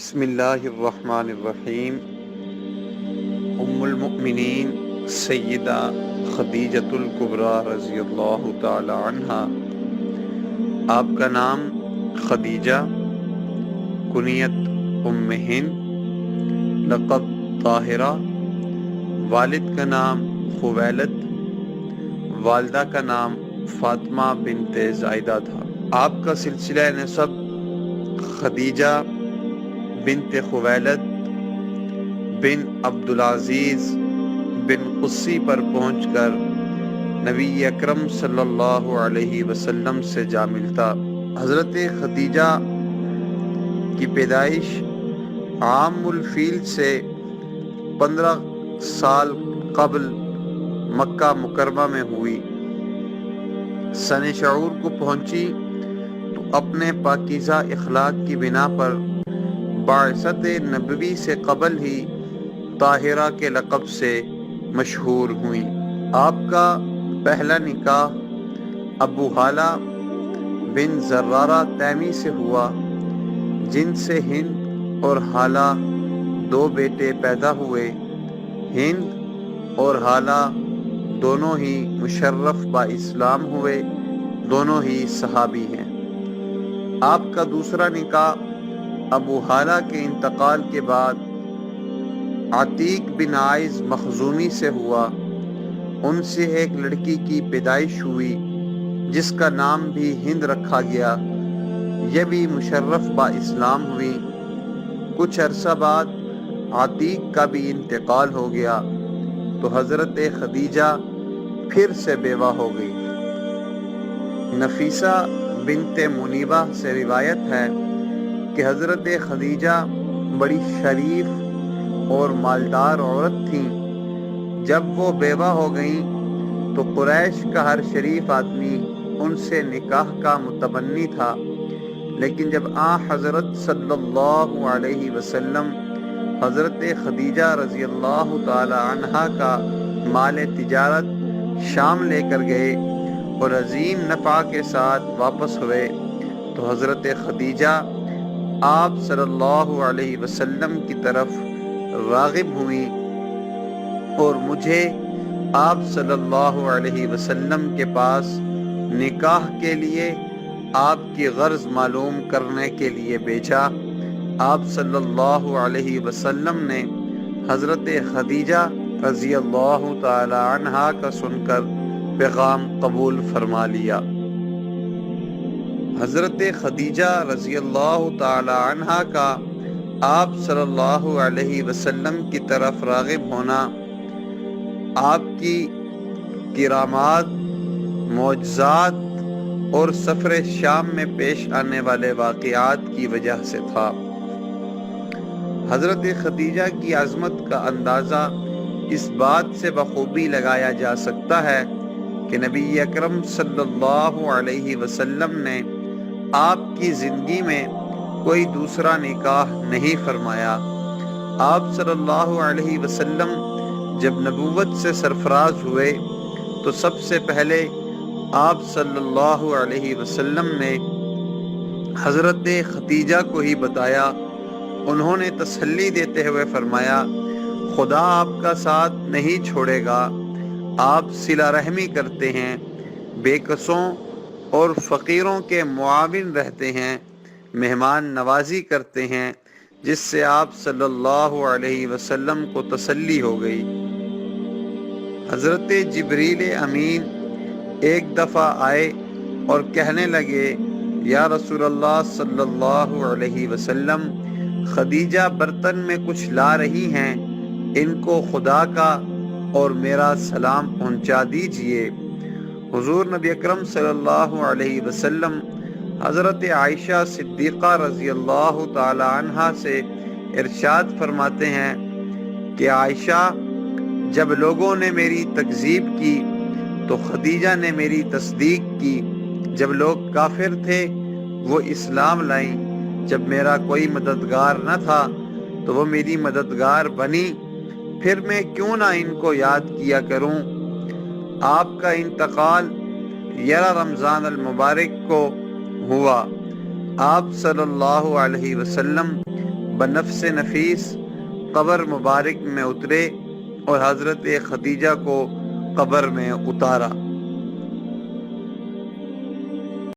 بسم اللہ الرحمن الرحیم۔ ام المؤمنین سیدہ خدیجۃ الکبریٰ رضی اللہ تعالی عنہا، آپ کا نام خدیجہ، کنیت ام ہند، لقب طاہرہ، والد کا نام خویلد، والدہ کا نام فاطمہ بنت زائدہ تھا۔ آپ کا سلسلہ نسب خدیجہ بنت خویلد بن عبدالعزیز بن قصی پر پہنچ کر نبی اکرم صلی اللہ علیہ وسلم سے جا ملتا۔ حضرت خدیجہ کی پیدائش عام الفیل سے 15 سال قبل مکہ مکرمہ میں ہوئی۔ سن شعور کو پہنچی تو اپنے پاکیزہ اخلاق کی بنا پر بعثت نبوی سے قبل ہی طاہرہ کے لقب سے مشہور ہوئیں۔ آپ کا پہلا نکاح ابو ہالہ بن زرارہ تیمی سے ہوا، جن سے ہند اور ہالہ 2 بیٹے پیدا ہوئے۔ ہند اور ہالہ دونوں ہی مشرف با اسلام ہوئے، دونوں ہی صحابی ہیں۔ آپ کا دوسرا نکاح ابو ہالہ کے انتقال کے بعد عتیق بن عائض مخزومی سے ہوا۔ ان سے ایک لڑکی کی پیدائش ہوئی جس کا نام بھی ہند رکھا گیا، یہ بھی مشرف با اسلام ہوئی۔ کچھ عرصہ بعد عتیق کا بھی انتقال ہو گیا تو حضرت خدیجہ پھر سے بیوہ ہو گئی۔ نفیسہ بنت منیبہ سے روایت ہے کہ حضرت خدیجہ بڑی شریف اور مالدار عورت تھیں۔ جب وہ بیوہ ہو گئیں تو قریش کا ہر شریف آدمی ان سے نکاح کا متمنی تھا، لیکن جب حضرت صلی اللہ علیہ وسلم حضرت خدیجہ رضی اللہ تعالی عنہا کا مال تجارت شام لے کر گئے اور عظیم نفع کے ساتھ واپس ہوئے تو حضرت خدیجہ آپ صلی اللہ علیہ وسلم کی طرف راغب ہوئیں اور مجھے آپ صلی اللہ علیہ وسلم کے پاس نکاح کے لیے آپ کی غرض معلوم کرنے کے لیے بھیجا۔ آپ صلی اللہ علیہ وسلم نے حضرت خدیجہ رضی اللہ تعالی عنہا کا سن کر پیغام قبول فرما لیا۔ حضرت خدیجہ رضی اللہ تعالی عنہا کا آپ صلی اللہ علیہ وسلم کی طرف راغب ہونا آپ کی کرامات، معجزات اور سفر شام میں پیش آنے والے واقعات کی وجہ سے تھا۔ حضرت خدیجہ کی عظمت کا اندازہ اس بات سے بخوبی لگایا جا سکتا ہے کہ نبی اکرم صلی اللہ علیہ وسلم نے آپ کی زندگی میں کوئی دوسرا نکاح نہیں فرمایا۔ آپ صلی اللہ علیہ وسلم جب نبوت سے سرفراز ہوئے تو سب سے پہلے آپ صلی اللہ علیہ وسلم نے حضرت خدیجہ کو ہی بتایا۔ انہوں نے تسلی دیتے ہوئے فرمایا، خدا آپ کا ساتھ نہیں چھوڑے گا، آپ صلہ رحمی کرتے ہیں، بے کسوں اور فقیروں کے معاون رہتے ہیں، مہمان نوازی کرتے ہیں، جس سے آپ صلی اللہ علیہ وسلم کو تسلی ہو گئی۔ حضرت جبریل امین ایک دفعہ آئے اور کہنے لگے، یا رسول اللہ صلی اللہ علیہ وسلم، خدیجہ برتن میں کچھ لا رہی ہیں، ان کو خدا کا اور میرا سلام پہنچا دیجئے۔ حضور نبی اکرم صلی اللہ علیہ وسلم حضرت عائشہ صدیقہ رضی اللہ تعالی عنہا سے ارشاد فرماتے ہیں کہ عائشہ، جب لوگوں نے میری تکذیب کی تو خدیجہ نے میری تصدیق کی۔ جب لوگ کافر تھے وہ اسلام لائیں، جب میرا کوئی مددگار نہ تھا تو وہ میری مددگار بنی، پھر میں کیوں نہ ان کو یاد کیا کروں۔ آپ کا انتقال 11 رمضان المبارک کو ہوا۔ آپ صلی اللہ علیہ وسلم بنفس نفیس قبر مبارک میں اترے اور حضرت خدیجہ کو قبر میں اتارا۔